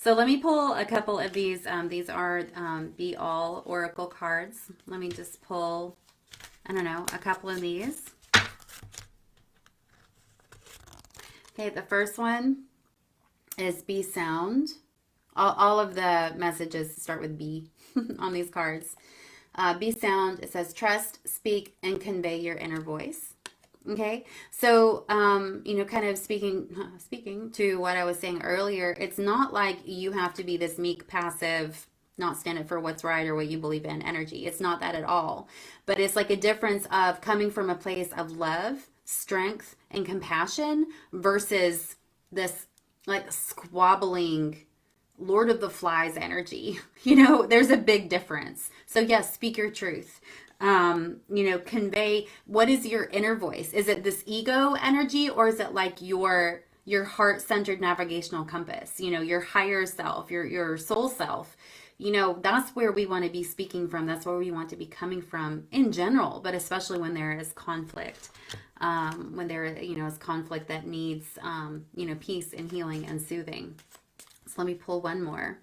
So let me pull a couple of these. These are Be All Oracle cards. Let me just pull, I don't know, a couple of these. Okay, the first one is Be Sound. All of the messages start with B on these cards. Be sound. It says trust, speak, and convey your inner voice. Okay, so kind of speaking to what I was saying earlier, it's not like you have to be this meek, passive, not stand up for what's right or what you believe in energy. It's not that at all. But it's like a difference of coming from a place of love, strength, and compassion versus this like squabbling Lord of the Flies energy. There's a big difference. So yes, speak your truth. Convey what is your inner voice. Is it this ego energy, or is it like your heart-centered navigational compass, your higher self, your soul self? That's where we want to be speaking from. That's where we want to be coming from in general, but especially when there is conflict. When there is conflict that needs peace and healing and soothing. So let me pull one more.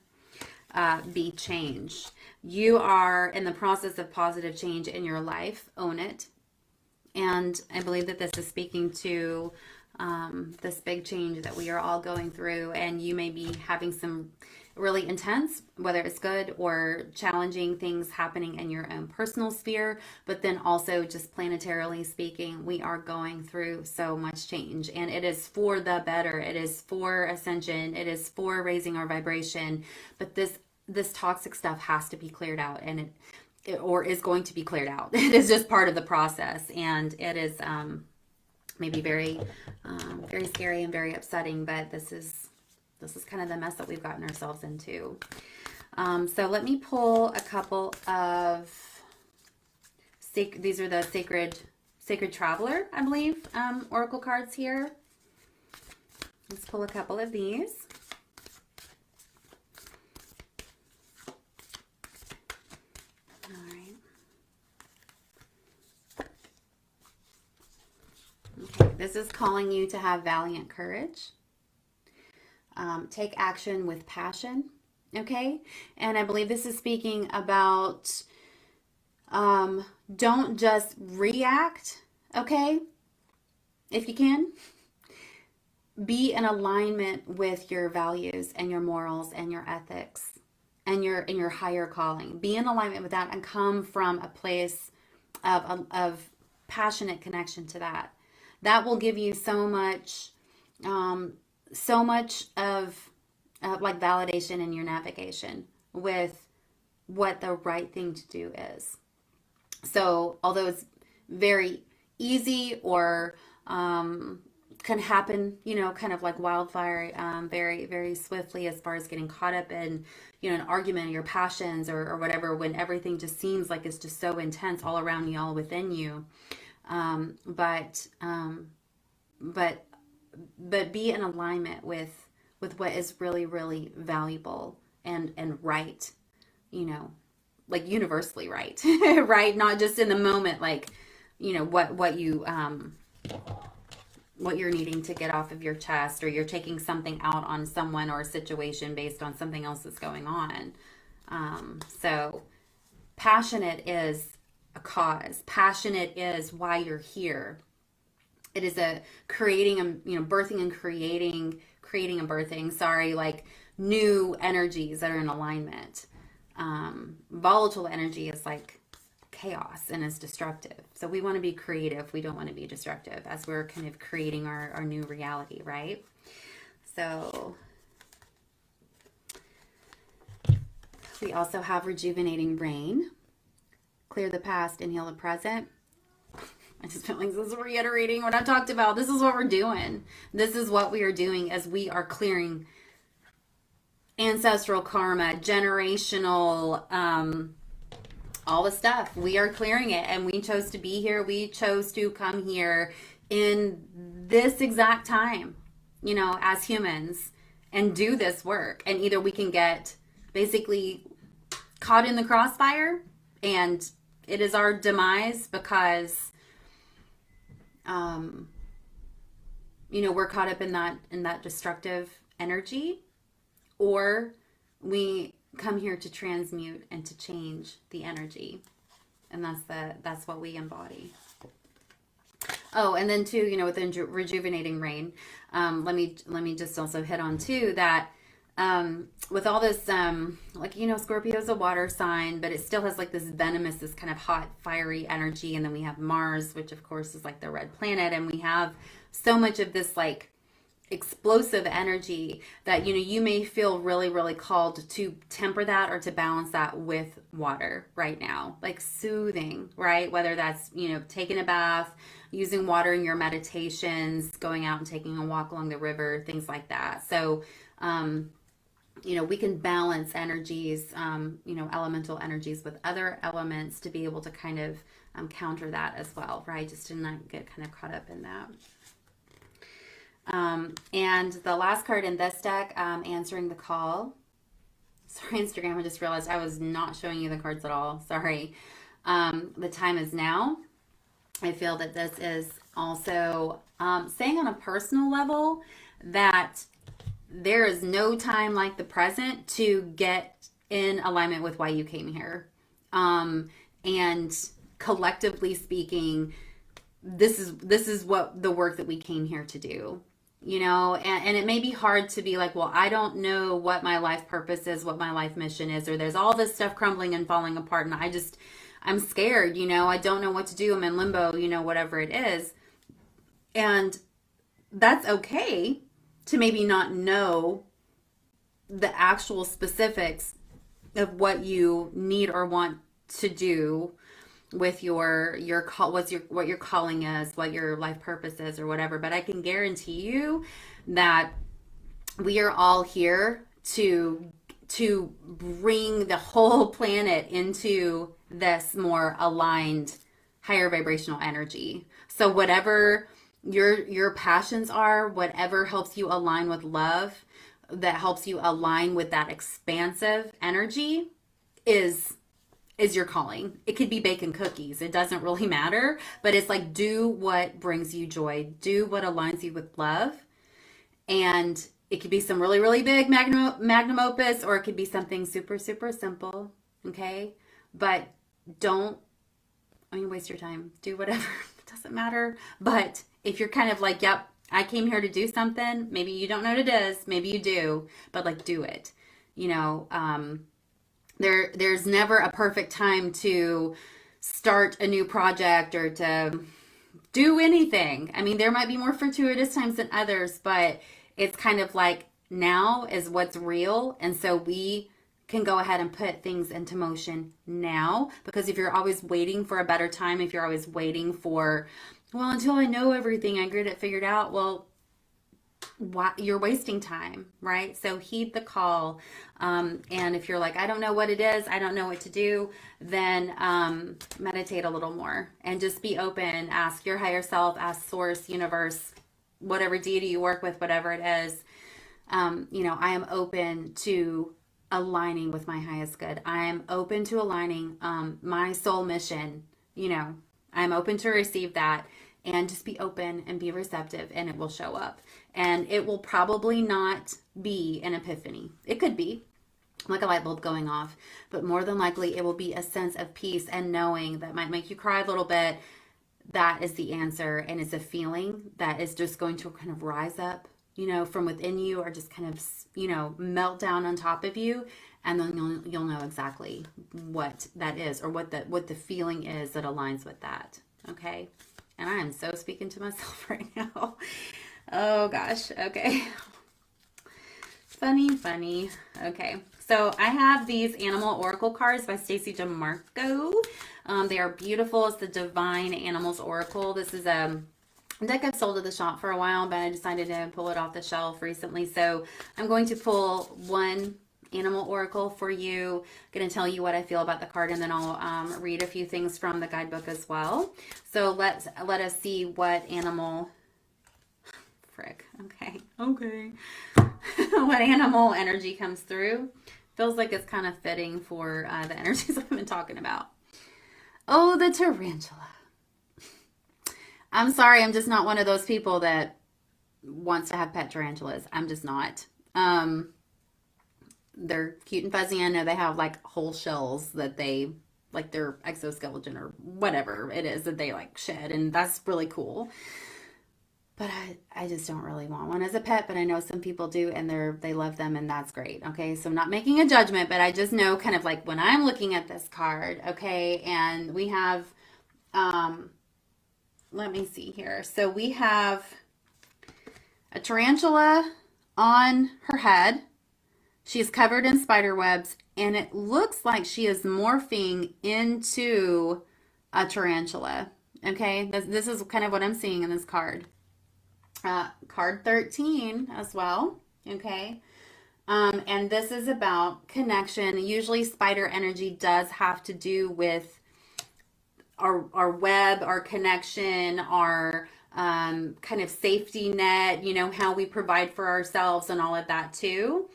Be change. You are in the process of positive change in your life. Own it. And I believe that this is speaking to this big change that we are all going through. And you may be having some really intense, whether it's good or challenging things happening in your own personal sphere. But then also just planetarily speaking, we are going through so much change. And it is for the better. It is for ascension. It is for raising our vibration. But this toxic stuff has to be cleared out, and it or is going to be cleared out. It is just part of the process, and it is maybe very very scary and very upsetting, but this is kind of the mess that we've gotten ourselves into. So let me pull a couple of these are the sacred traveler, I believe, oracle cards here. Let's pull a couple of these. This is calling you to have valiant courage. Take action with passion. Okay? And I believe this is speaking about don't just react. Okay? If you can. Be in alignment with your values and your morals and your ethics and your higher calling. Be in alignment with that and come from a place of passionate connection to that. That will give you so much of like validation in your navigation with what the right thing to do is. So although it's very easy or can happen, kind of like wildfire, very, very swiftly as far as getting caught up in, an argument or your passions or whatever, when everything just seems like it's just so intense all around you, all within you. But be in alignment with what is really, really valuable and right, like universally right, right? Not just in the moment, like, what you're needing to get off of your chest, or you're taking something out on someone or a situation based on something else that's going on. So passionate is a cause. Passionate is why you're here. It is a creating, birthing and creating and birthing, like new energies that are in alignment. Volatile energy is like chaos and is destructive. So we want to be creative. We don't want to be destructive as we're kind of creating our new reality, right? So we also have rejuvenating rain. Clear the past and heal the present. I just feel like this is reiterating what I talked about. This is what we're doing. This is what we are doing as we are clearing ancestral karma, generational, all the stuff. We are clearing it, and we chose to be here. We chose to come here in this exact time, as humans, and do this work. And either we can get basically caught in the crossfire, and it is our demise because we're caught up in that destructive energy, or we come here to transmute and to change the energy. And that's what we embody. Oh, and then too, with the rejuvenating rain, let me just also hit on too that with all this, Scorpio is a water sign, but it still has like this venomous, this kind of hot, fiery energy. And then we have Mars, which of course is like the red planet, and we have so much of this like explosive energy that you may feel really, really called to temper that or to balance that with water right now, like soothing, right? Whether that's taking a bath, using water in your meditations, going out and taking a walk along the river, things like that. So we can balance energies, elemental energies with other elements to be able to kind of counter that as well, right? Just to not get kind of caught up in that. And the last card in this deck, answering the call. Sorry, Instagram, I just realized I was not showing you the cards at all. Sorry. The time is now. I feel that this is also saying on a personal level that there is no time like the present to get in alignment with why you came here. And collectively speaking, this is what the work that we came here to do. And it may be hard to be like, well, I don't know what my life purpose is, what my life mission is, or there's all this stuff crumbling and falling apart, and I'm scared, I don't know what to do. I'm in limbo, whatever it is. And that's okay to maybe not know the actual specifics of what you need or want to do with your call, what your calling is, what your life purpose is, or whatever. But I can guarantee you that we are all here to bring the whole planet into this more aligned, higher vibrational energy. So whatever your passions are, whatever helps you align with love, that helps you align with that expansive energy is your calling. It could be baking cookies. It doesn't really matter, but it's like, do what brings you joy. Do what aligns you with love. And it could be some really, really big magnum opus, or it could be something super, super simple. Okay. But don't waste your time. Do whatever. It doesn't matter. But if you're kind of like, yep, I came here to do something, maybe you don't know what it is, maybe you do, but like, do it. There's never a perfect time to start a new project or to do anything. I mean, there might be more fortuitous times than others, but it's kind of like now is what's real. And so we can go ahead and put things into motion now, because if you're always waiting for a better time, if you're always waiting for, well, until I know everything, I get it figured out, well, you're wasting time, right? So heed the call. And if you're like, I don't know what it is, I don't know what to do, then meditate a little more and just be open. Ask your higher self, ask source, universe, whatever deity you work with, whatever it is. I am open to aligning with my highest good. I am open to aligning my soul mission. I'm open to receive that. And just be open and be receptive, and it will show up. And it will probably not be an epiphany. It could be like a light bulb going off, but more than likely it will be a sense of peace and knowing that might make you cry a little bit. That is the answer. And it's a feeling that is just going to kind of rise up, from within you, or just kind of, melt down on top of you. And then you'll know exactly what that is, or what the feeling is that aligns with that. Okay. And I am so speaking to myself right now. Oh gosh. Okay. Funny. Okay. So I have these Animal Oracle cards by Stacey DeMarco. They are beautiful. It's the Divine Animals Oracle. This is a deck I've sold at the shop for a while, but I decided to pull it off the shelf recently. So I'm going to pull one Animal Oracle for you. I'm going to tell you what I feel about the card, and then I'll read a few things from the guidebook as well. So let us see what animal what animal energy comes through. Feels like it's kind of fitting for the energies I've been talking about. Oh, the tarantula. I'm sorry, I'm just not one of those people that wants to have pet tarantulas. I'm just not. they're cute and fuzzy. I know they have like whole shells that they like their exoskeleton or whatever it is that they like shed, and that's really cool. But I just don't really want one as a pet, but I know some people do and they love them and that's great. Okay. So I'm not making a judgment, but I just know kind of like when I'm looking at this card, okay, and we have um let me see here. So we have a tarantula on her head. She's covered in spider webs, and it looks like she is morphing into a tarantula. Okay, this is kind of what I'm seeing in this card. Card 13 as well. Okay, and this is about connection. Usually, spider energy does have to do with our web, our connection, our kind of safety net, how we provide for ourselves and all of that too.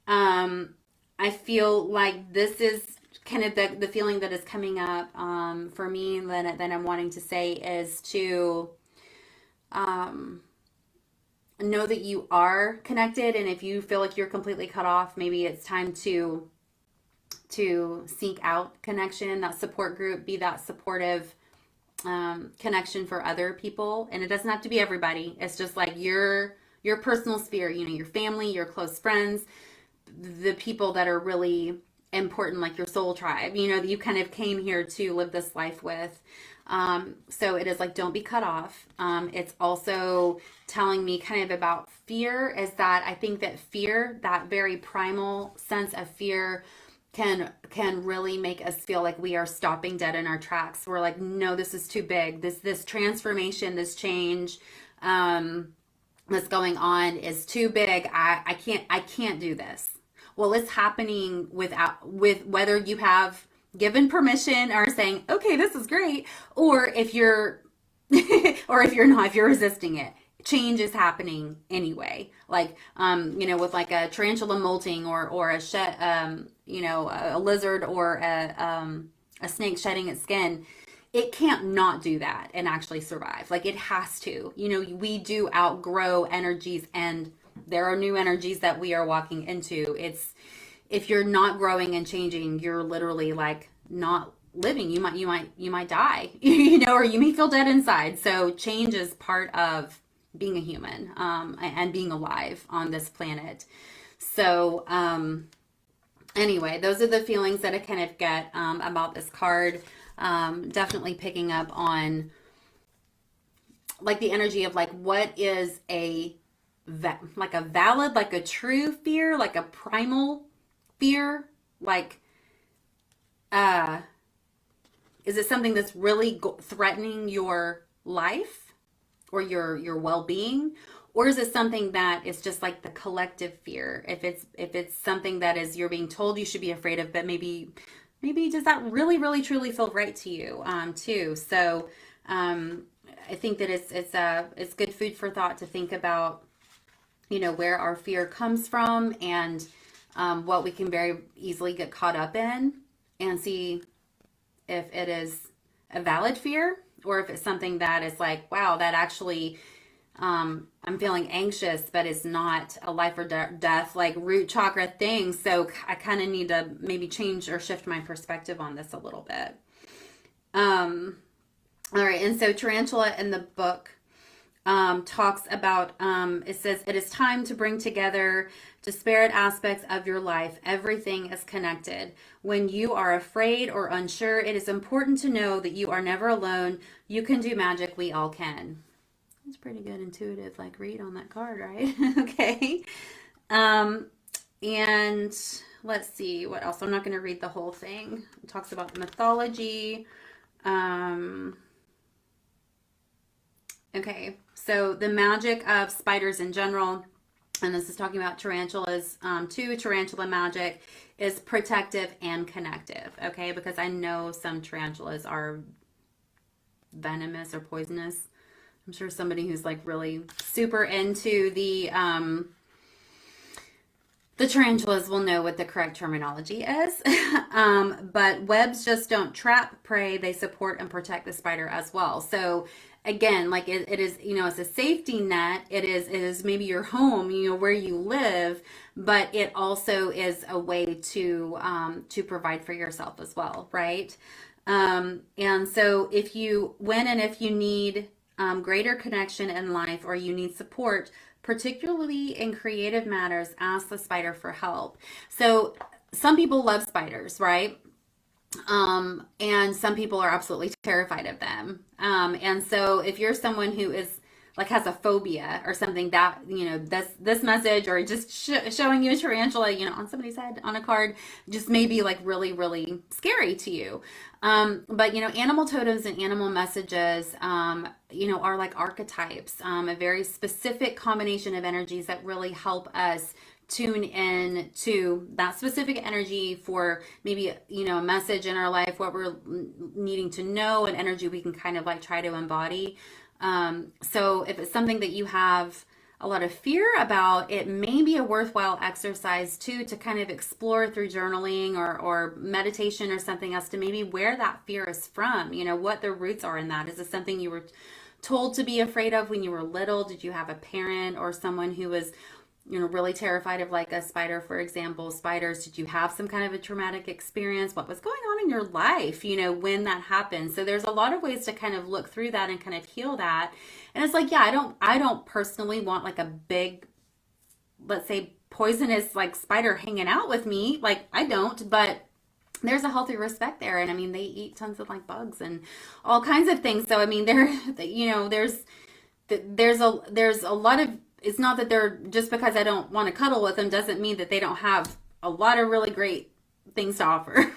I feel like this is kind of the feeling that is coming up for me that I'm wanting to say is to um, know that you are connected, and if you feel like you're completely cut off, maybe it's time to seek out connection, that support group, be that supportive connection for other people. And it doesn't have to be everybody. It's just like your personal sphere, your family, your close friends, the people that are really important, like your soul tribe, that you kind of came here to live this life with. So it is like, don't be cut off. It's also telling me kind of about fear, is that I think that fear, that very primal sense of fear, can really make us feel like we are stopping dead in our tracks. We're like, no, this is too big. This transformation, this change that's going on is too big. I can't do this. Well, it's happening with whether you have given permission or saying, okay, this is great, or if you're or if you're not, if you're resisting it, change is happening anyway. Like with like a tarantula molting, or a shed, a lizard or a snake shedding its skin. It can't not do that and actually survive. Like, it has to. We do outgrow energies, and there are new energies that we are walking into. It's If you're not growing and changing, you're literally like not living. You might die, or you may feel dead inside. So change is part of being a human, and being alive on this planet. So anyway, those are the feelings that I kind of get about this card. Definitely picking up on like the energy of like, what is like a valid, like a true fear, like a primal fear, like is it something that's really threatening your life or your well-being, or is it something that is just like the collective fear? If it's something that is, you're being told you should be afraid of, but maybe does that really really truly feel right to you too? So I think that it's good food for thought to think about, where our fear comes from, and what we can very easily get caught up in, and see if it is a valid fear, or if it's something that is like, wow, that actually I'm feeling anxious, but it's not a life or death, like root chakra thing. So I kind of need to maybe change or shift my perspective on this a little bit. All right. And so Tarantula in the book talks about, it says, it is time to bring together disparate aspects of your life. Everything is connected. When you are afraid or unsure, it is important to know that you are never alone. You can do magic. We all can. That's pretty good intuitive like read on that card, right? Okay. And let's see what else. I'm not going to read the whole thing. It talks about mythology. Okay, so the magic of spiders in general, and this is talking about tarantulas too. Tarantula magic is protective and connective, okay? Because I know some tarantulas are venomous or poisonous. I'm sure somebody who's like really super into the tarantulas will know what the correct terminology is. But webs just don't trap prey, they support and protect the spider as well. So again, like it is, it's a safety net. It is maybe your home, where you live, but it also is a way to provide for yourself as well, right? And so if you need greater connection in life, or you need support, particularly in creative matters, ask the spider for help. So some people love spiders, right? And some people are absolutely terrified of them. And so if you're someone who is like has a phobia or something, that this message, or just showing you a tarantula on somebody's head on a card, just may be like really really scary to you. But animal totems and animal messages are like archetypes, a very specific combination of energies that really help us tune in to that specific energy for maybe a message in our life, what we're needing to know, an energy we can kind of like try to embody. So if it's something that you have a lot of fear about, it may be a worthwhile exercise too, to kind of explore through journaling or meditation or something else, to maybe where that fear is from, what the roots are in that. Is this something you were told to be afraid of when you were little? Did you have a parent or someone who was really terrified of, like, a spider, for example, spiders? Did you have some kind of a traumatic experience? What was going on in your life, when that happened? So there's a lot of ways to kind of look through that and kind of heal that. And it's like, yeah, I don't personally want like a big, let's say, poisonous like spider hanging out with me. Like, I don't, but there's a healthy respect there. And I mean, they eat tons of like bugs and all kinds of things. So I mean, there's a lot of, it's not that they're, just because I don't want to cuddle with them doesn't mean that they don't have a lot of really great things to offer,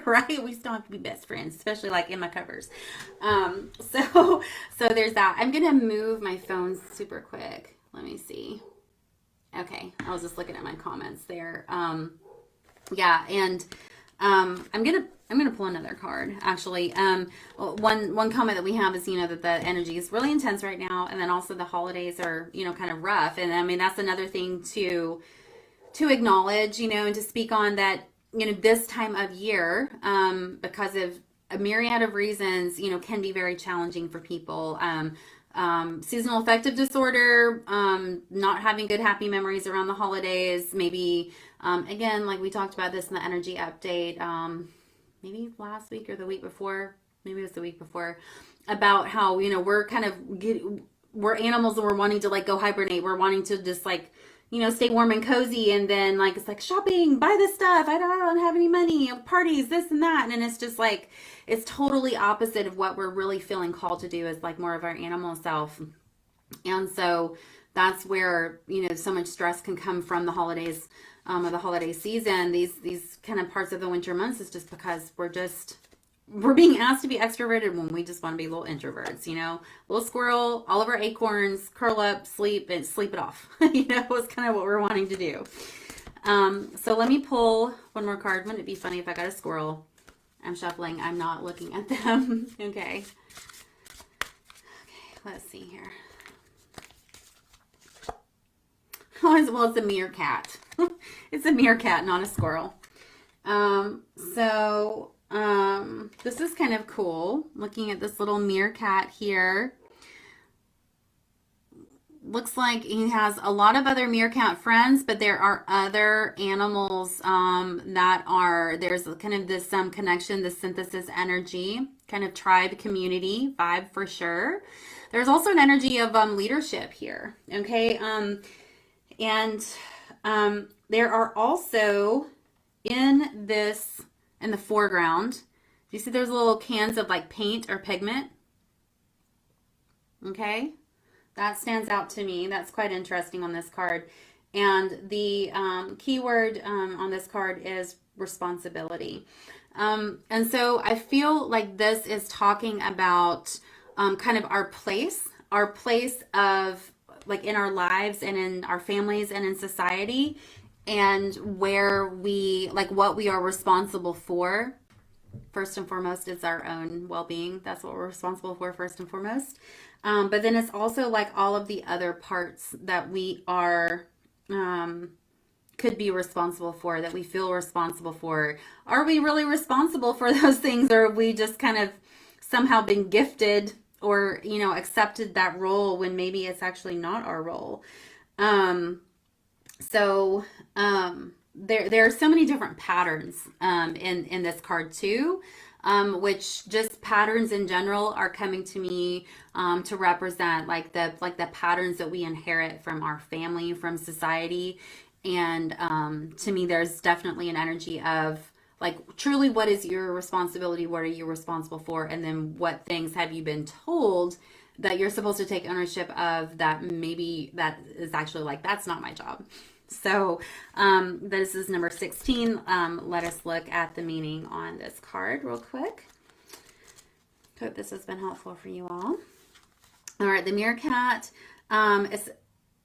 right? We still have to be best friends, especially like in my covers. So there's that. I'm gonna move my phone super quick. Let me see. Okay, I was just looking at my comments there. Yeah, and I'm gonna pull another card actually. One comment that we have is that the energy is really intense right now, and then also the holidays are kind of rough, and I mean that's another thing to acknowledge, and to speak on that. This time of year, because of a myriad of reasons, can be very challenging for people. Seasonal affective disorder, not having good happy memories around the holidays, maybe, again, like we talked about this in the energy update, maybe last week or the week before, maybe it was the week before, about how, we're kind of, we're animals and we're wanting to like go hibernate. We're wanting to just like, stay warm and cozy. And then like, it's like shopping, buy this stuff. I don't have any money, parties, this and that. And it's just like, it's totally opposite of what we're really feeling called to do, as like more of our animal self. And so that's where, so much stress can come from the holidays, or the holiday season, these kind of parts of the winter months, is just because we're being asked to be extroverted when we just want to be little introverts, little squirrel, all of our acorns, curl up, sleep, and sleep it off, is kind of what we're wanting to do. So let me pull one more card. Wouldn't it be funny if I got a squirrel? I'm shuffling. I'm not looking at them. Okay. Let's see here. Well, it's a meerkat. It's a meerkat, not a squirrel. This is kind of cool. Looking at this little meerkat here. Looks like he has a lot of other meerkat friends, but there are other animals there's kind of this connection, this synthesis energy, kind of tribe community vibe for sure. There's also an energy of leadership here, okay? And there are also in the foreground, do you see there's little cans of like paint or pigment? Okay, that stands out to me. That's quite interesting on this card. And the keyword on this card is responsibility. And so I feel like this is talking about kind of our place of like in our lives and in our families and in society, and where we like what we are responsible for. First and foremost, it's our own well-being. That's what we're responsible for first and foremost. But then it's also like all of the other parts that we are could be responsible for, that we feel responsible for. Are we really responsible for those things, or have we just kind of somehow been gifted or, you know, accepted that role when maybe it's actually not our role. Um, so there are so many different patterns in this card too, which just patterns in general are coming to me to represent like the patterns that we inherit from our family, from society, and to me, there's definitely an energy of like truly what is your responsibility, what are you responsible for, and then what things have you been told that you're supposed to take ownership of that maybe that is actually like that's not my job. So this is number 16. Let us look at the meaning on this card real quick. Hope this has been helpful for you all. All right, the meerkat.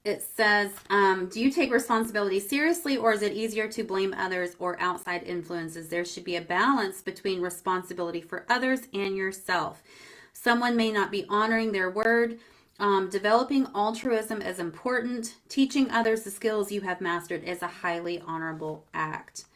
It says, do you take responsibility seriously, or is it easier to blame others or outside influences? There should be a balance between responsibility for others and yourself. Someone may not be honoring their word. Developing altruism is important. Teaching others the skills you have mastered is a highly honorable act.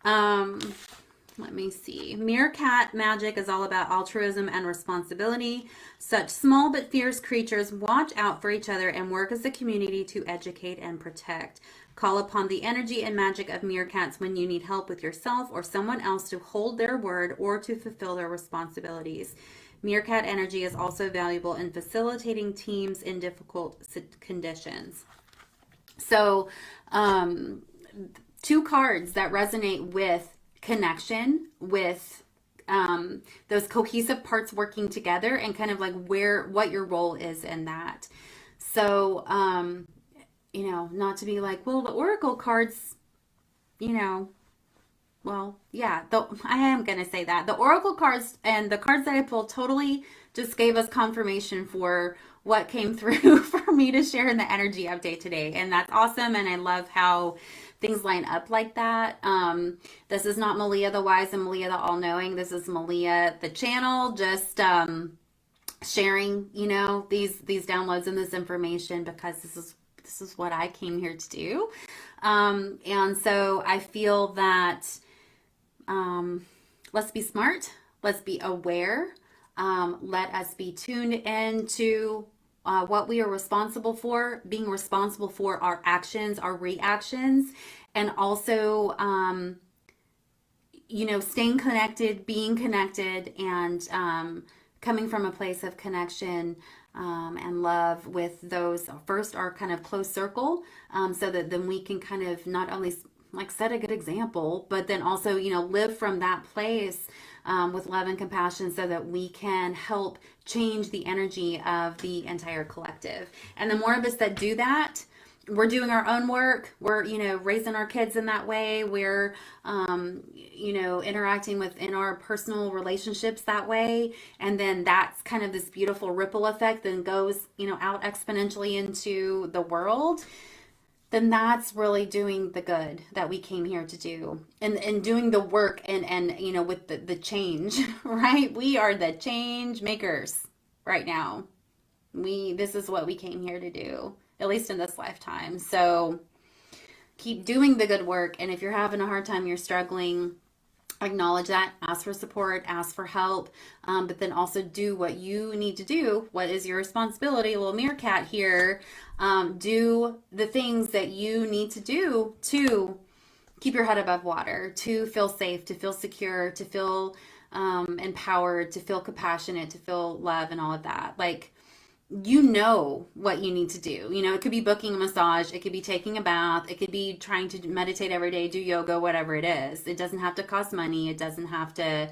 Let me see. Meerkat magic is all about altruism and responsibility. Such small but fierce creatures watch out for each other and work as a community to educate and protect. Call upon the energy and magic of meerkats when you need help with yourself or someone else to hold their word or to fulfill their responsibilities. Meerkat energy is also valuable in facilitating teams in difficult conditions. So, two cards that resonate with connection, with those cohesive parts working together, and kind of like what your role is in that. So, you know, not to be like, well, the oracle cards, you know, well, yeah, I am going to say that. The oracle cards and the cards that I pulled totally just gave us confirmation for what came through for me to share in the energy update today. And that's awesome. And I love how things line up like that. This is not Malia the Wise and Malia the All-Knowing. This is Malia the channel, just sharing, you know, these downloads and this information because this is what I came here to do. And so I feel that let's be smart. Let's be aware. Let us be tuned into what we are responsible for, being responsible for our actions, our reactions, and also, you know, staying connected, being connected, and coming from a place of connection and love with those first our kind of close circle, so that then we can kind of not only like set a good example, but then also, you know, live from that place with love and compassion so that we can help change the energy of the entire collective. And the more of us that do that, we're doing our own work. We're, you know, raising our kids in that way. We're, you know, interacting within our personal relationships that way. And then that's kind of this beautiful ripple effect that goes, you know, out exponentially into the world. Then that's really doing the good that we came here to do, and doing the work and you know, with the change, right? We are the change makers right now. This is what we came here to do, at least in this lifetime. So keep doing the good work. And if you're having a hard time, you're struggling, acknowledge that, ask for support, ask for help, but then also do what you need to do. What is your responsibility? Little meerkat here. Do the things that you need to do to keep your head above water, to feel safe, to feel secure, to feel empowered, to feel compassionate, to feel love, and all of that. Like, you know what you need to do. You know, it could be booking a massage, it could be taking a bath, it could be trying to meditate every day, do yoga, whatever it is. It doesn't have to cost money. It doesn't have to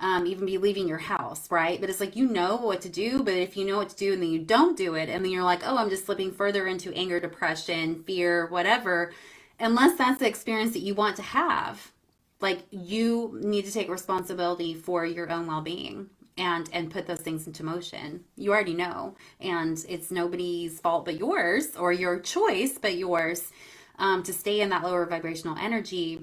even be leaving your house, right? But it's like, you know what to do, but if you know what to do and then you don't do it, and then you're like, oh, I'm just slipping further into anger, depression, fear, whatever, unless that's the experience that you want to have, like, you need to take responsibility for your own well-being. And put those things into motion. You already know, and it's nobody's fault but yours, or your choice but yours, to stay in that lower vibrational energy,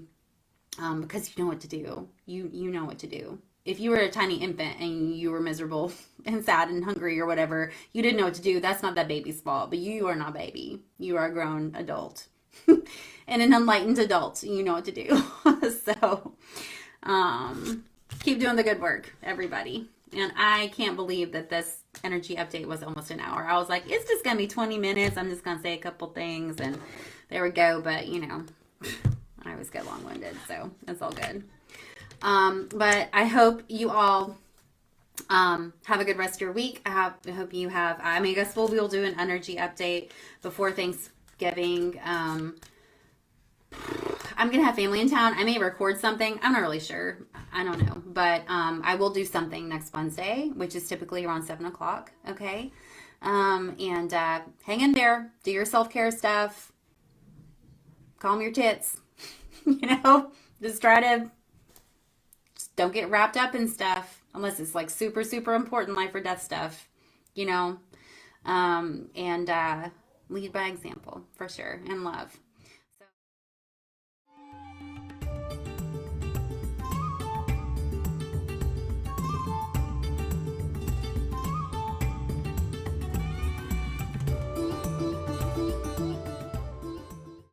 because you know what to do. You know what to do. If you were a tiny infant and you were miserable and sad and hungry or whatever, you didn't know what to do. That's not that baby's fault, but you are not baby. You are a grown adult and an enlightened adult. You know what to do. So keep doing the good work, everybody. And I can't believe that this energy update was almost an hour. I was like, it's just going to be 20 minutes. I'm just going to say a couple things and there we go. But, you know, I always get long winded, so it's all good. But I hope you all have a good rest of your week. I hope you have, I mean, I guess we'll do an energy update before Thanksgiving. I'm gonna have family in town. I may record something. I'm not really sure. I don't know, but I will do something next Wednesday, which is typically around 7 o'clock. Okay, and hang in there. Do your self care stuff. Calm your tits. You know, just try to just don't get wrapped up in stuff unless it's like super super important life or death stuff. You know, and lead by example for sure and love.